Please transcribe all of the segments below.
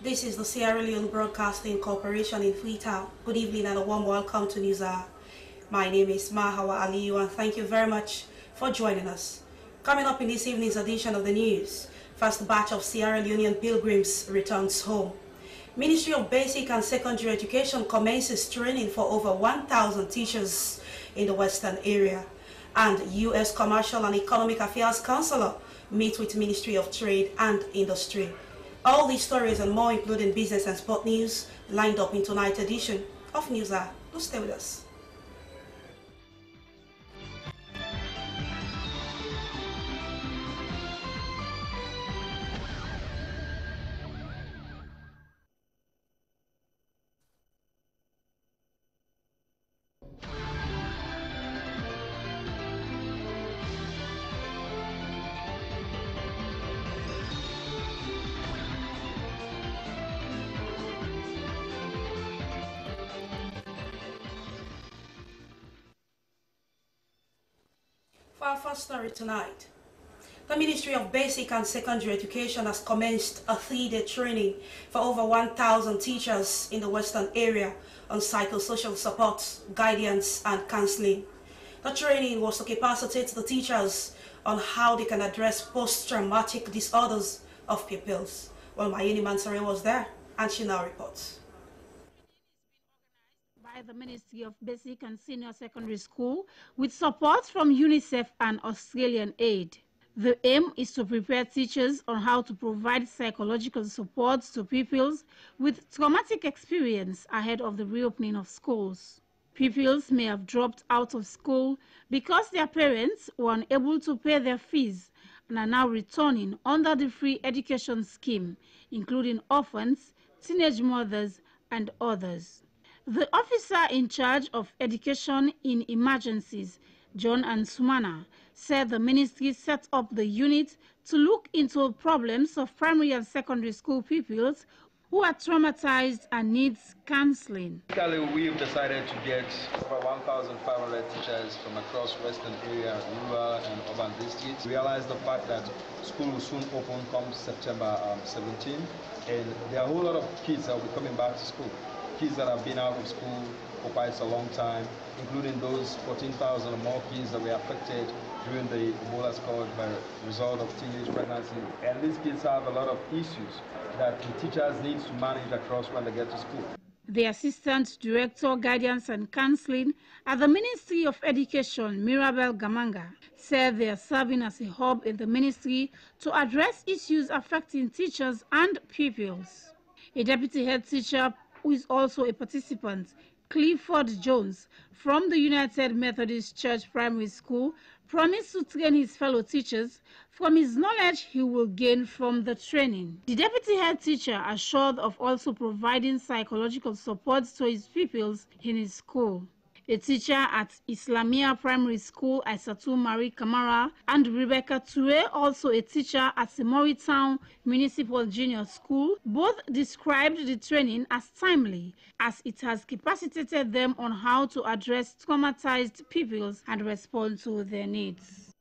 This is the Sierra Leone Broadcasting Corporation in Freetown. Good evening and a warm welcome to News Hour. My name is Mahawa Aliyu and thank you very much for joining us. Coming up in this evening's edition of the news, first batch of Sierra Leonean pilgrims returns home. Ministry of Basic and Secondary Education commences training for over 1,000 teachers in the Western area. And U.S. Commercial and Economic Affairs Counselor meet with Ministry of Trade and Industry. All these stories and more, including business and sport news, lined up in tonight's edition of News Hour. Do stay with us. For our first story tonight, the Ministry of Basic and Secondary Education has commenced a 3-day training for over 1,000 teachers in the Western area on psychosocial support, guidance and counseling. The training was to capacitate the teachers on how they can address post-traumatic disorders of pupils. Well, Mayeni Mansare was there and she now reports. By the Ministry of Basic and Senior Secondary School with support from UNICEF and Australian Aid. The aim is to prepare teachers on how to provide psychological support to pupils with traumatic experience ahead of the reopening of schools. Pupils may have dropped out of school because their parents were unable to pay their fees and are now returning under the free education scheme, including orphans, teenage mothers, and others. The officer in charge of education in emergencies, John Ansumana, said the ministry set up the unit to look into problems of primary and secondary school pupils who are traumatized and needs counseling. We've decided to get over 1,500 teachers from across Western area, rural and urban districts. Realize the fact that school will soon open come September 17, and there are a whole lot of kids that will be coming back to school. Kids that have been out of school for quite a long time, including those 14,000 or more kids that were affected during the Ebola scourge by result of teenage pregnancy. And these kids have a lot of issues that the teachers need to manage across when they get to school. The Assistant Director, Guidance and Counseling at the Ministry of Education, Mirabel Gamanga, said they are serving as a hub in the ministry to address issues affecting teachers and pupils. A deputy head teacher who is also a participant, Clifford Jones, from the United Methodist Church Primary School, promised to train his fellow teachers from his knowledge he will gain from the training. The deputy head teacher assured of also providing psychological support to his pupils in his school. A teacher at Islamia Primary School, Aissatou Marie Kamara, and Rebecca Toure, also a teacher at Simori Town Municipal Junior School, both described the training as timely, as it has capacitated them on how to address traumatized pupils and respond to their needs.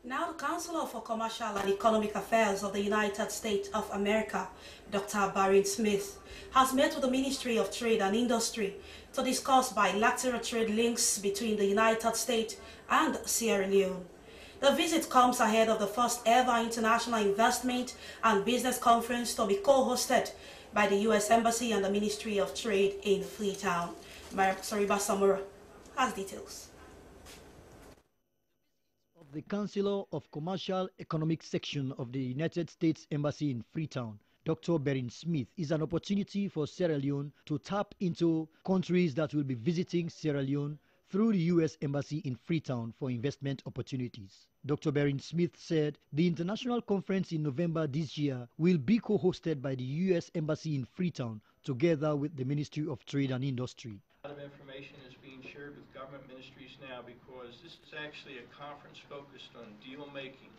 Now, the Counselor for Commercial and Economic Affairs of the United States of America, Dr. Barron Smith, has met with the Ministry of Trade and Industry to discuss bilateral trade links between the United States and Sierra Leone. The visit comes ahead of the first ever International Investment and Business Conference to be co-hosted by the U.S. Embassy and the Ministry of Trade in Freetown. Sariba Samura has details. The Counselor of Commercial Economic Section of the United States Embassy in Freetown, Dr. Barron Smith, is an opportunity for Sierra Leone to tap into countries that will be visiting Sierra Leone through the U.S. Embassy in Freetown for investment opportunities. Dr. Barron Smith said the international conference in November this year will be co-hosted by the U.S. Embassy in Freetown together with the Ministry of Trade and Industry. A lot of information is being shared with government ministries now because this is actually a conference focused on deal making,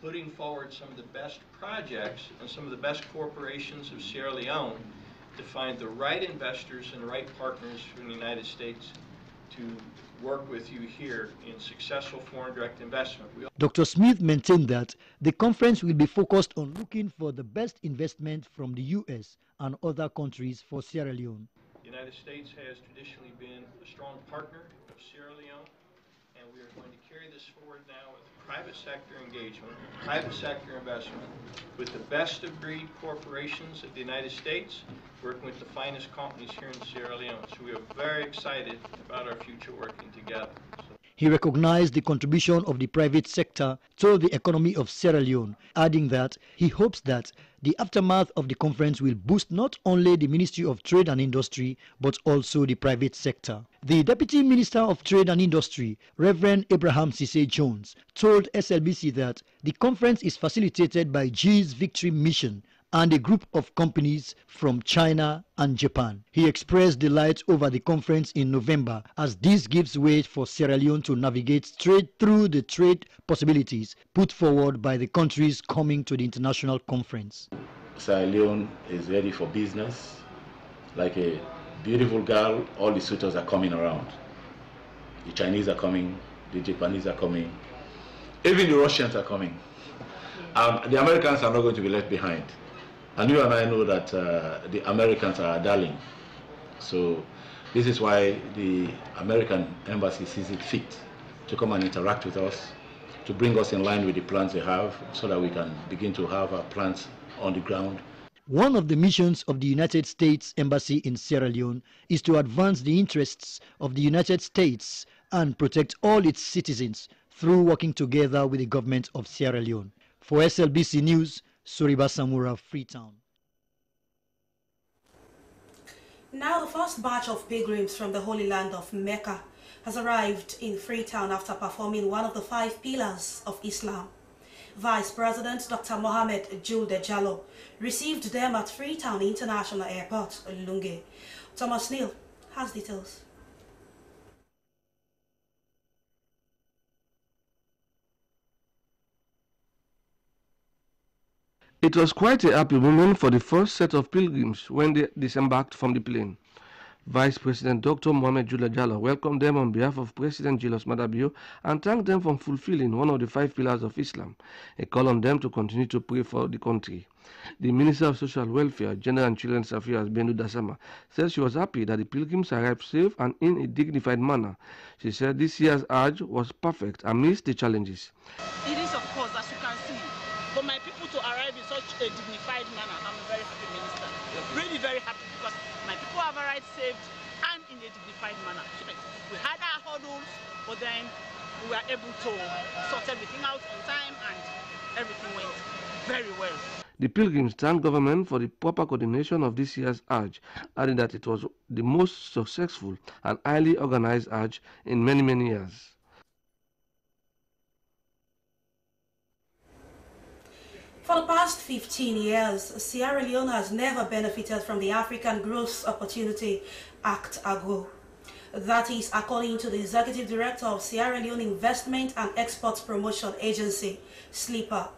putting forward some of the best projects and some of the best corporations of Sierra Leone to find the right investors and the right partners from the United States to work with you here in successful foreign direct investment. Dr. Smith maintained that the conference will be focused on looking for the best investment from the U.S. and other countries for Sierra Leone. The United States has traditionally been a strong partner of Sierra Leone, and we are going to carry this forward now with private sector engagement, private sector investment, with the best of breed corporations of the United States, working with the finest companies here in Sierra Leone. So we are very excited about our future working together. He recognized the contribution of the private sector to the economy of Sierra Leone, adding that he hopes that the aftermath of the conference will boost not only the Ministry of Trade and Industry, but also the private sector. The Deputy Minister of Trade and Industry, Reverend Abraham Cisse Jones, told SLBC that the conference is facilitated by G's Victory Mission and a group of companies from China and Japan. He expressed delight over the conference in November, as this gives way for Sierra Leone to navigate straight through the trade possibilities put forward by the countries coming to the international conference. Sierra Leone is ready for business. Like a beautiful girl, all the suitors are coming around. The Chinese are coming, the Japanese are coming, even the Russians are coming. And the Americans are not going to be left behind. And you and I know that the Americans are our darling. So this is why the American embassy sees it fit to come and interact with us, to bring us in line with the plans they have, so that we can begin to have our plans on the ground. One of the missions of the United States Embassy in Sierra Leone is to advance the interests of the United States and protect all its citizens through working together with the government of Sierra Leone. For SLBC News, Suriba Samura, Freetown. Now the first batch of pilgrims from the Holy Land of Mecca has arrived in Freetown after performing one of the 5 pillars of Islam. Vice President Dr. Mohamed Julde Jallo received them at Freetown International Airport, Lunge. Thomas Neal has details. It was quite a happy moment for the first set of pilgrims when they disembarked from the plane. Vice President Dr. Mohamed Julde Jallo welcomed them on behalf of President Julius Maada Bio and thanked them for fulfilling one of the 5 pillars of Islam, a call on them to continue to pray for the country. The Minister of Social Welfare, Gender and Children's Affairs, Bendu Dasama, said she was happy that the pilgrims arrived safe and in a dignified manner. She said this year's Hajj was perfect amidst the challenges. It is, of course, as you can see. For my people to arrive in such a dignified manner, I'm a very happy minister. Really very happy, because my people have arrived safe and in a dignified manner. We had our hurdles, but then we were able to sort everything out on time and everything went very well. The pilgrims thanked government for the proper coordination of this year's Hajj, adding that it was the most successful and highly organized Hajj in many years. For the past 15 years, Sierra Leone has never benefited from the African Growth Opportunity Act (AGO). That is, according to the Executive Director of Sierra Leone Investment and Export Promotion Agency, SLIPA.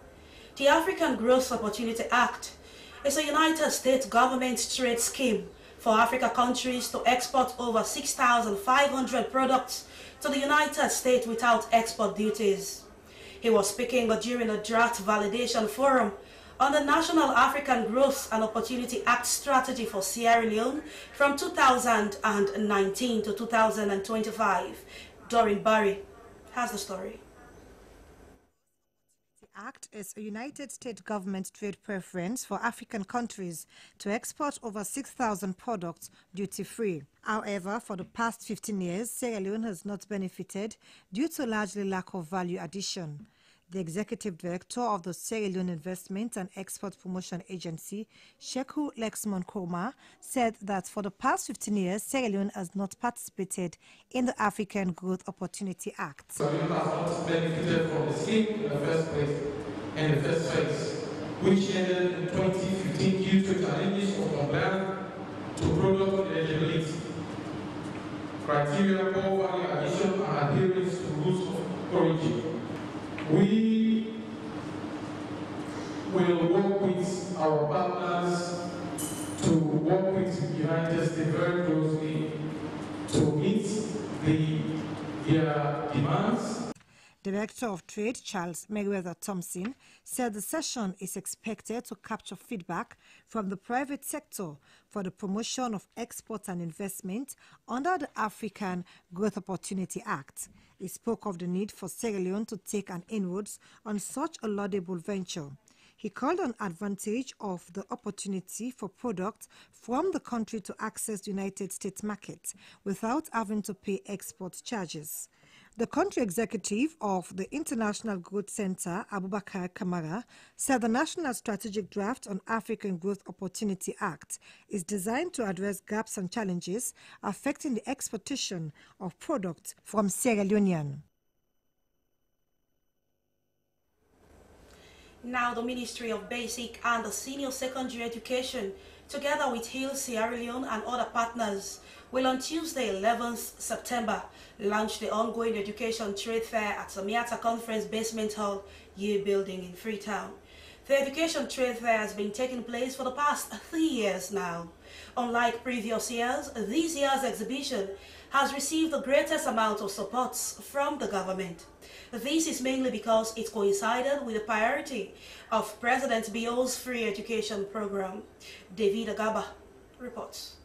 The African Growth Opportunity Act is a United States government trade scheme for Africa countries to export over 6,500 products to the United States without export duties. He was speaking during a draft validation forum on the National African Growth and Opportunity Act strategy for Sierra Leone from 2019 to 2025. Doreen Barry has the story. The Act is a United States government trade preference for African countries to export over 6,000 products duty-free. However, for the past 15 years, Sierra Leone has not benefited due to largely lack of value addition. The Executive Director of the Sierra Leone Investment and Export Promotion Agency, Sheku Lexmon Koma, said that for the past 15 years, Sierra Leone has not participated in the African Growth Opportunity Act. Sierra Leone has not benefited from the scheme in the first place, in the first phase, which ended in 2015 due to challenges of compliance to product eligibility, criteria, poor value addition, and adherence to rules of origin. We will work with our partners to work with the United States very closely to meet the their demands. Director of Trade Charles Meriwether Thompson said the session is expected to capture feedback from the private sector for the promotion of exports and investment under the African Growth Opportunity Act. He spoke of the need for Sierra Leone to take an inroads on such a laudable venture. He called on advantage of the opportunity for products from the country to access the United States market without having to pay export charges. The country executive of the International Growth Center, Abubakar Kamara, said the National Strategic Draft on African Growth Opportunity Act is designed to address gaps and challenges affecting the exportation of products from Sierra Leone. Now, the Ministry of Basic and Senior Secondary Education, together with Hill Sierra Leone and other partners, will on Tuesday, 11th September, launch the ongoing Education Trade Fair at Samiata Conference Basement Hall, Ye Building in Freetown. The Education Trade Fair has been taking place for the past 3 years now. Unlike previous years, this year's exhibition has received the greatest amount of support from the government. This is mainly because it coincided with the priority of President Bio's free education program. David Agaba reports.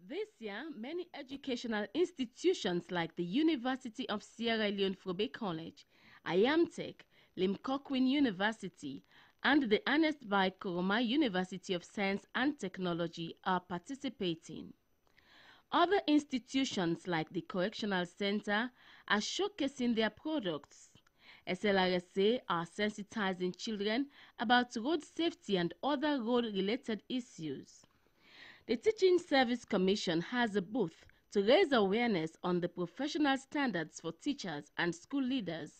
This year, many educational institutions like the University of Sierra Leone Fourah Bay College, IAMTech, Limcoquin University, and the Ernest Bai Koroma University of Science and Technology are participating. Other institutions like the Correctional Center are showcasing their products. SLRSA are sensitizing children about road safety and other road-related issues. The Teaching Service Commission has a booth to raise awareness on the professional standards for teachers and school leaders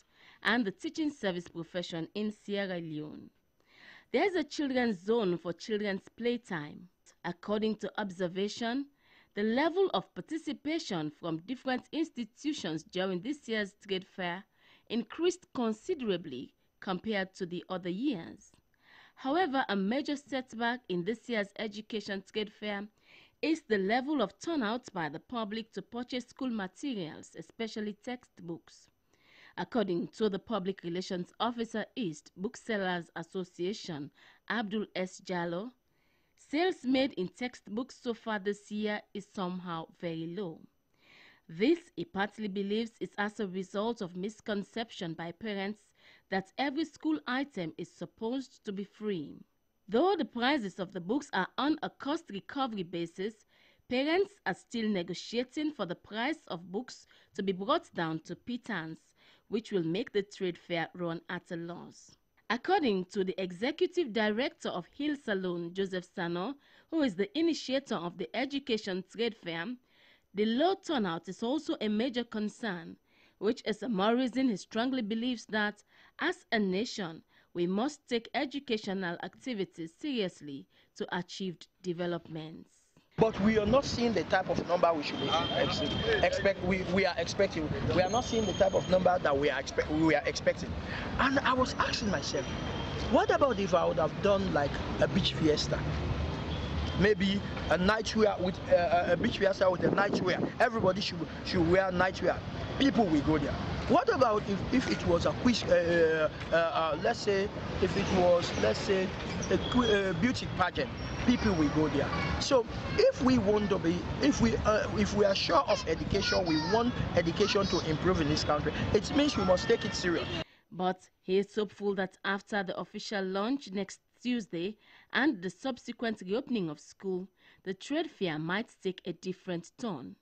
and the teaching service profession in Sierra Leone. There's a children's zone for children's playtime. According to observation, the level of participation from different institutions during this year's trade fair increased considerably compared to the other years. However, a major setback in this year's education trade fair is the level of turnout by the public to purchase school materials, especially textbooks. According to the Public Relations Officer East Booksellers Association, Abdul S. Jallo, sales made in textbooks so far this year is somehow very low. This, he partly believes, is as a result of misconception by parents that every school item is supposed to be free. Though the prices of the books are on a cost recovery basis, parents are still negotiating for the price of books to be brought down to pittance, which will make the trade fair run at a loss. According to the executive director of Hill Salon, Joseph Sano, who is the initiator of the education trade fair, the low turnout is also a major concern, which is a more reason he strongly believes that, as a nation, we must take educational activities seriously to achieve developments. But we are not seeing the type of number we should expect. We are expecting. We are not seeing the type of number that we are expecting. And I was asking myself, what about if I would have done like a beach fiesta? Maybe a nightwear with a beach fiesta with a nightwear. Everybody should wear nightwear. People will go there. What about if it was a quiz? Let's say if it was, let's say, a beauty pageant. People will go there. So if we want to be, if we are sure of education, we want education to improve in this country, it means we must take it serious. But he is hopeful that after the official launch next Tuesday and the subsequent reopening of school, the trade fair might take a different turn.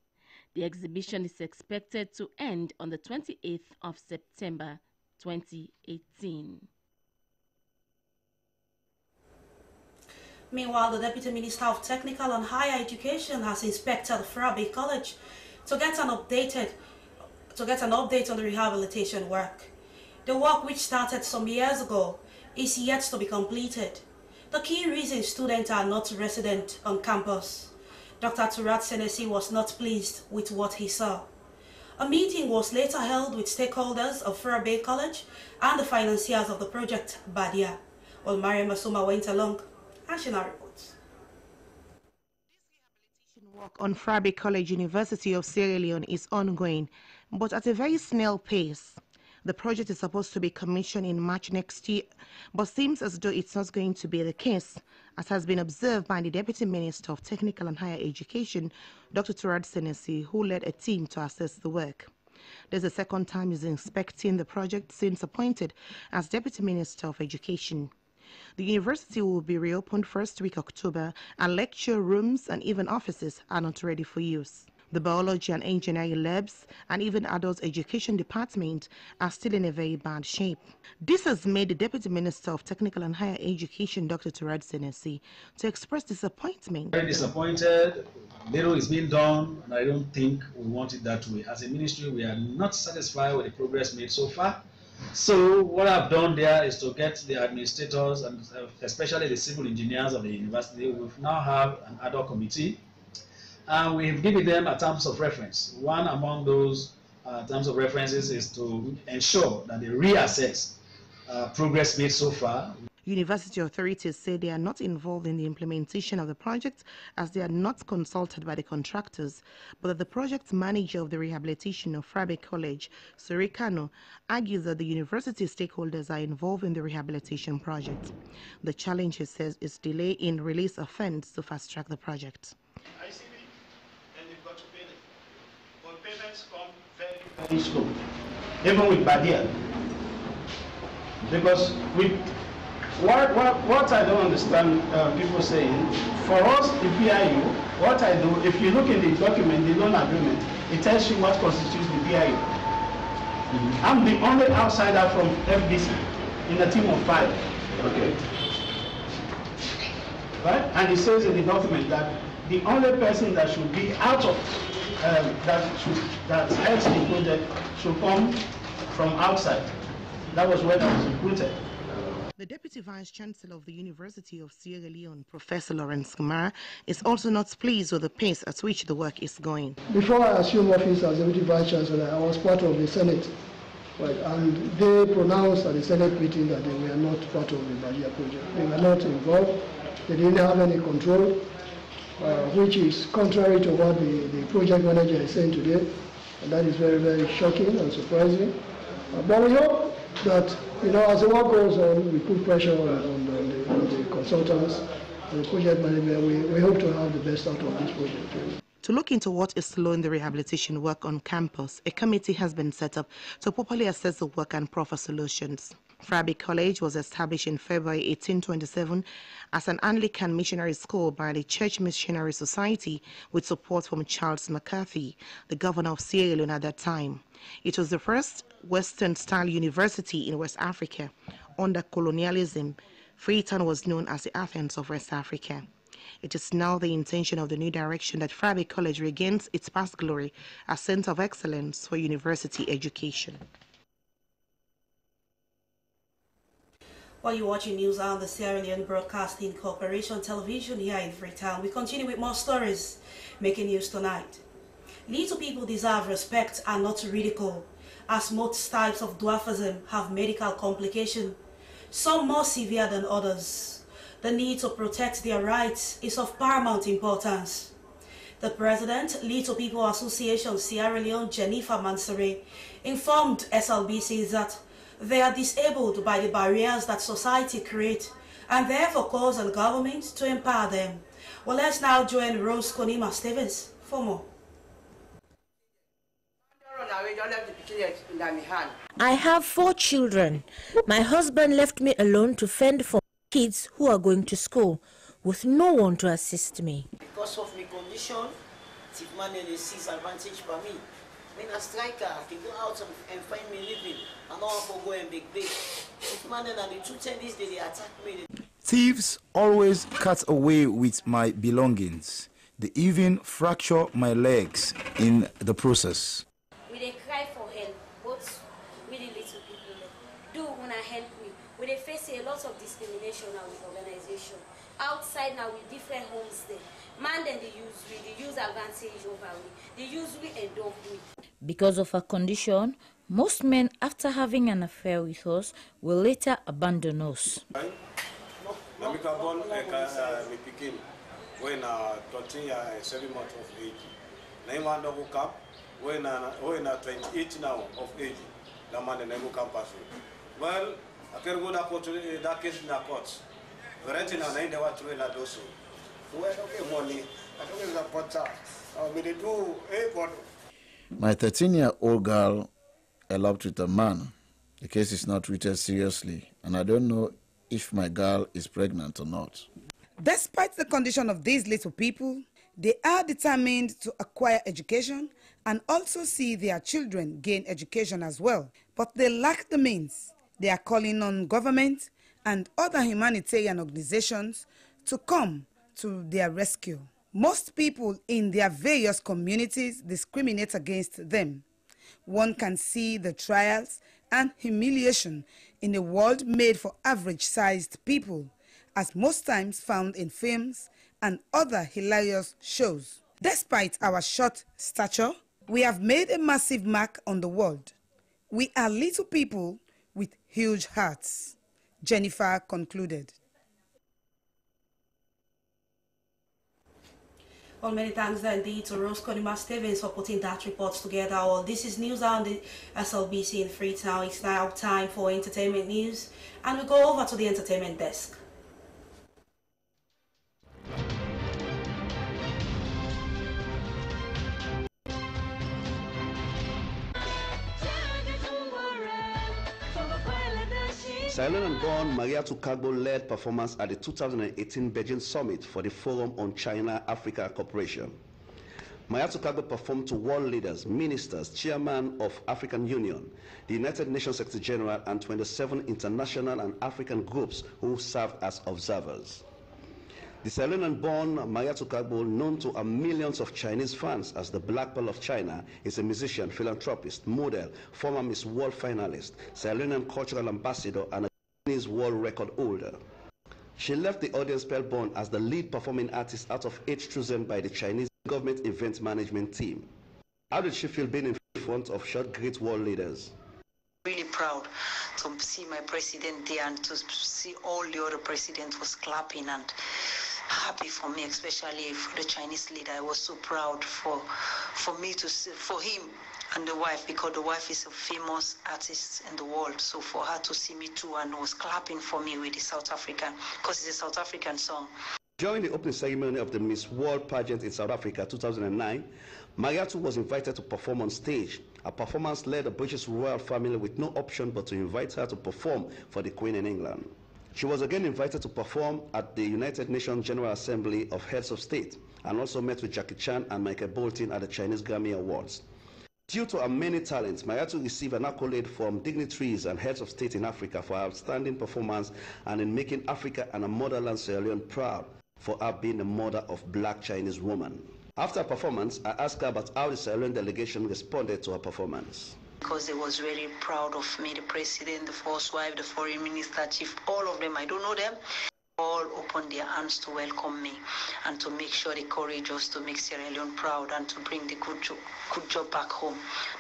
The exhibition is expected to end on the 28th of September 2018. Meanwhile, the Deputy Minister of Technical and Higher Education has inspected Fourah Bay College to get an update on the rehabilitation work. The work, which started some years ago, is yet to be completed. The key reason students are not resident on campus. Dr. Turat Senesi was not pleased with what he saw. A meeting was later held with stakeholders of Fourah Bay College and the financiers of the project, Badia. While Mariam Masuma went along, and she now reports. This rehabilitation Work on Fourah Bay College, University of Sierra Leone is ongoing, but at a very snail pace. The project is supposed to be commissioned in March next year, but seems as though it's not going to be the case, as has been observed by the Deputy Minister of Technical and Higher Education, Dr. Turad Senesi, who led a team to assess the work. This is the second time he's inspecting the project since appointed as Deputy Minister of Education. The university will be reopened first week October, and lecture rooms and even offices are not ready for use. The biology and engineering labs and even adult education department are still in a very bad shape. This has made the Deputy Minister of Technical and Higher Education, Dr. Turad Senesi, to express disappointment. Very disappointed. Little is being done, and I don't think we want it that way. As a ministry, we are not satisfied with the progress made so far. So what I've done there is to get the administrators and especially the civil engineers of the university. We now have an ad hoc committee, and we've given them a terms of reference. One among those terms of references is to ensure that they reassess progress made so far. University authorities say they are not involved in the implementation of the project as they are not consulted by the contractors, but that the project manager of the rehabilitation of Fourah Bay College, Surikano, argues that the university stakeholders are involved in the rehabilitation project. The challenge, he says, is delay in release of funds to fast-track the project. And they've got to pay them. But payments come very, very slow, even with Badia. Because what I don't understand people saying, for us, the PIU, what I do, if you look in the document, the loan agreement, it tells you what constitutes the PIU. I'm the only outsider from FDC in a team of 5. Okay. Right? And it says in the document that the only person that should be out of that heads the project should come from outside. That was where I was recruited. The Deputy Vice-Chancellor of the University of Sierra Leone, Professor Lawrence Kamara, is also not pleased with the pace at which the work is going. Before I assumed office as Deputy Vice-Chancellor, I was part of the Senate, right, and they pronounced at the Senate meeting that they were not part of the Bahia project. They were not involved. They didn't have any control, which is contrary to what the project manager is saying today, and that is very, very shocking and surprising. But we hope that, as the work goes on, we put pressure on the consultants and the project manager. We hope to have the best out of this project. To look into what is slowing the rehabilitation work on campus, a committee has been set up to properly assess the work and proffer solutions. Fourah Bay College was established in February 1827 as an Anglican missionary school by the Church Missionary Society with support from Charles McCarthy, the governor of Sierra Leone at that time. It was the first Western-style university in West Africa. Under colonialism, Freetown was known as the Athens of West Africa. It is now the intention of the new direction that Fourah Bay College regains its past glory as Center of Excellence for University Education. While you're watching news on the Sierra Leone Broadcasting Corporation television here in Freetown, we continue with more stories making news tonight. Little people deserve respect and not ridicule, as most types of dwarfism have medical complications, some more severe than others. The need to protect their rights is of paramount importance. The President, Little People Association Sierra Leone, Jennifer Mansere, informed SLBC that they are disabled by the barriers that society creates and therefore calls on government to empower them. Well, let's now join Rose Konima Stevens for more. I have 4 children. My husband left me alone to fend for kids who are going to school with no one to assist me. Because of my condition, it manages disadvantage for me. When a striker, I can go out and find me living. I don't want to go and big. If man and the 2 tennis, they attack me. Thieves always cut away with my belongings. They even fracture my legs in the process. We they cry for help, but we the little people do wanna help me. We they face a lot of discrimination now with organization. Outside now with different homes there. Man then they use advantage over me. They use we and dump me. Because of our condition, most men after having an affair with us will later abandon us. when 13 years 7 months of age. Now one double cap when 28 now of age. The man and go campus. Well, I can go to that case in the courts. Renting an end what to la doso. Well, okay, money. I don't get the pot. My 13-year-old girl eloped with a man. The case is not treated seriously, and I don't know if my girl is pregnant or not. Despite the condition of these little people, they are determined to acquire education and also see their children gain education as well. But they lack the means. They are calling on government and other humanitarian organizations to come to their rescue. Most people in their various communities discriminate against them. One can see the trials and humiliation in a world made for average-sized people, as most times found in films and other hilarious shows. Despite our short stature, we have made a massive mark on the world. We are little people with huge hearts, Jennifer concluded. Well, many thanks indeed to Rose Conima Stevens for putting that report together. Well, this is news on the SLBC in Freetown. It's now time for entertainment news, and we go over to the entertainment desk. Sierra Leone-born Mariatu Kagbo led performance at the 2018 Beijing Summit for the Forum on China-Africa Cooperation. Mariatu Kagbo performed to world leaders, ministers, chairman of African Union, the United Nations Secretary General, and 27 international and African groups who served as observers. The Sierra Leone-born Mariatu Kagbo, known to millions of Chinese fans as the Black Pearl of China, is a musician, philanthropist, model, former Miss World finalist, Sierra Leonean cultural ambassador, and a Chinese world record holder. She left the audience spellbound as the lead performing artist out of 8 chosen by the Chinese government event management team. How did she feel being in front of such great world leaders? Really proud to see my president there and to see all the other presidents was clapping, and happy for me, especially for the Chinese leader. I was so proud for me to see, for him and the wife, because the wife is a famous artist in the world. So for her to see me too and was clapping for me with the South African, because it's a South African song. During the opening ceremony of the Miss World pageant in South Africa 2009, Mariatu was invited to perform on stage. A performance led the British royal family with no option but to invite her to perform for the Queen in England. She was again invited to perform at the United Nations General Assembly of Heads of State and also met with Jackie Chan and Michael Bolton at the Chinese Grammy Awards. Due to her many talents, Mariatu received an accolade from dignitaries and heads of state in Africa for her outstanding performance and in making Africa and her motherland Sierra Leone proud for her being the mother of black Chinese woman. After her performance, I asked her about how the Sierra Leone delegation responded to her performance. Because they was very proud of me, the president, the first wife, the foreign minister, chief, all of them, I don't know them, all opened their hands to welcome me and to make sure they encourage us to make Sierra Leone proud and to bring the good job back home.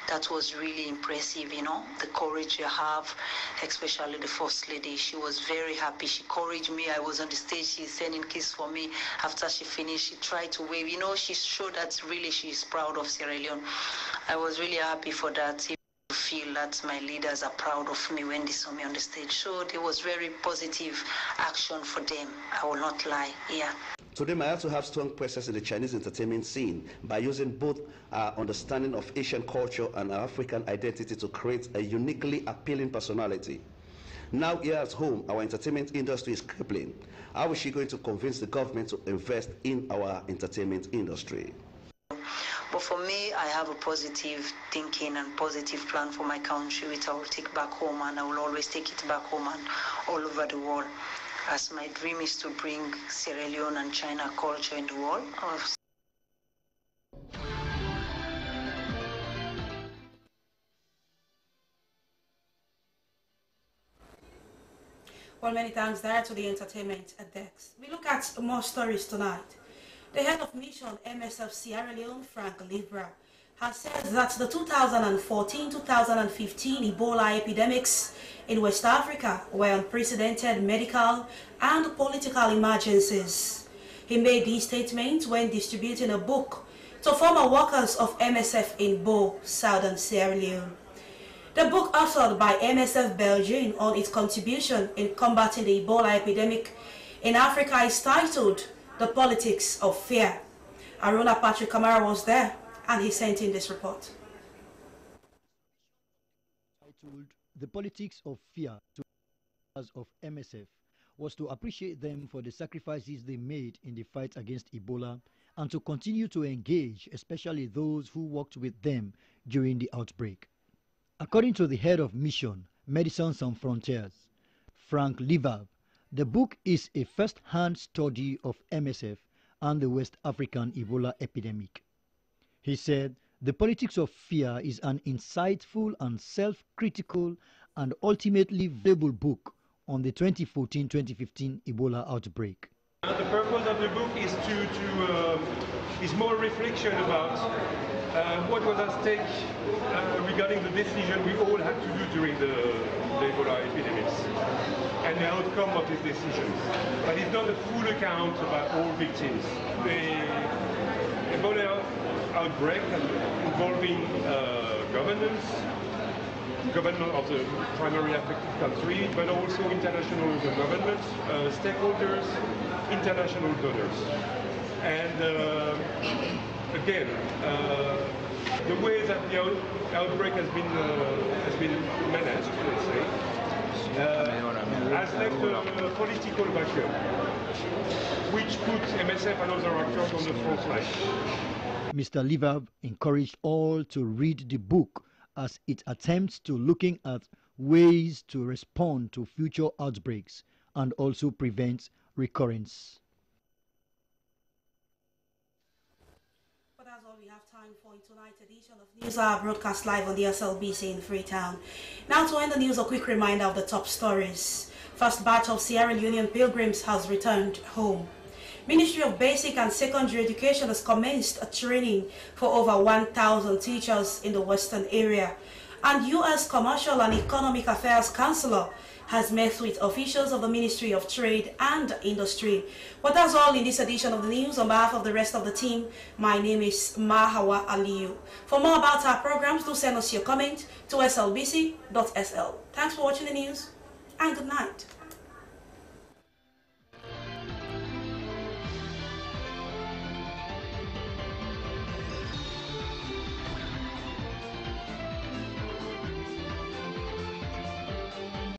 That was really impressive, you know, the courage you have, especially the first lady. She was very happy. She encouraged me. I was on the stage. She sending kiss for me. After she finished, she tried to wave. You know, she showed that really she is proud of Sierra Leone. I was really happy for that. Feel that my leaders are proud of me when they saw me on the stage. So there was very positive action for them. I will not lie, yeah. Today, Mariatu have strong presence in the Chinese entertainment scene by using both our understanding of Asian culture and our African identity to create a uniquely appealing personality. Now here at home, our entertainment industry is crippling. How is she going to convince the government to invest in our entertainment industry? But for me, I have a positive thinking and positive plan for my country, which I will take back home, and I will always take it back home and all over the world. As my dream is to bring Sierra Leone and China culture in the world. Well, many thanks there to the entertainment desk. We look at more stories tonight. The head of mission MSF Sierra Leone, Frank Libra, has said that the 2014-2015 Ebola epidemics in West Africa were unprecedented medical and political emergencies. He made these statements when distributing a book to former workers of MSF in Bo, southern Sierra Leone. The book authored by MSF Belgium on its contribution in combating the Ebola epidemic in Africa is titled The Politics of Fear. Aruna Patrick Kamara was there and he sent in this report. Titled The Politics of Fear to members of MSF was to appreciate them for the sacrifices they made in the fight against Ebola and to continue to engage, especially those who worked with them during the outbreak. According to the head of mission, Médecins Sans Frontières, Frank Livab, the book is a first-hand study of MSF and the West African Ebola epidemic. He said, the politics of fear is an insightful and self-critical and ultimately valuable book on the 2014-2015 Ebola outbreak. The purpose of the book is more reflection about what was at stake regarding the decision we all had to do during the Ebola epidemics and the outcome of these decisions. But it's not a full account about all victims. The Ebola outbreak involving government of the primary affected country, but also international governments, stakeholders, international donors. And again, the way that the outbreak has been managed, let's say, has left a political vacuum, which puts MSF and other actors on the front line. Mr. Livab encouraged all to read the book as it attempts to looking at ways to respond to future outbreaks and also prevent recurrence. But that's all we have time for in tonight's edition of News Hour, broadcast live on the SLBC in Freetown. Now to end the news, a quick reminder of the top stories. First batch of Sierra Leonean pilgrims has returned home. Ministry of Basic and Secondary Education has commenced a training for over 1,000 teachers in the western area. And U.S. Commercial and Economic Affairs Counselor has met with officials of the Ministry of Trade and Industry. Well, that's all in this edition of the news. On behalf of the rest of the team, my name is Mahawa Aliyu. For more about our programs, do send us your comment to slbc.sl. Thanks for watching the news and good night.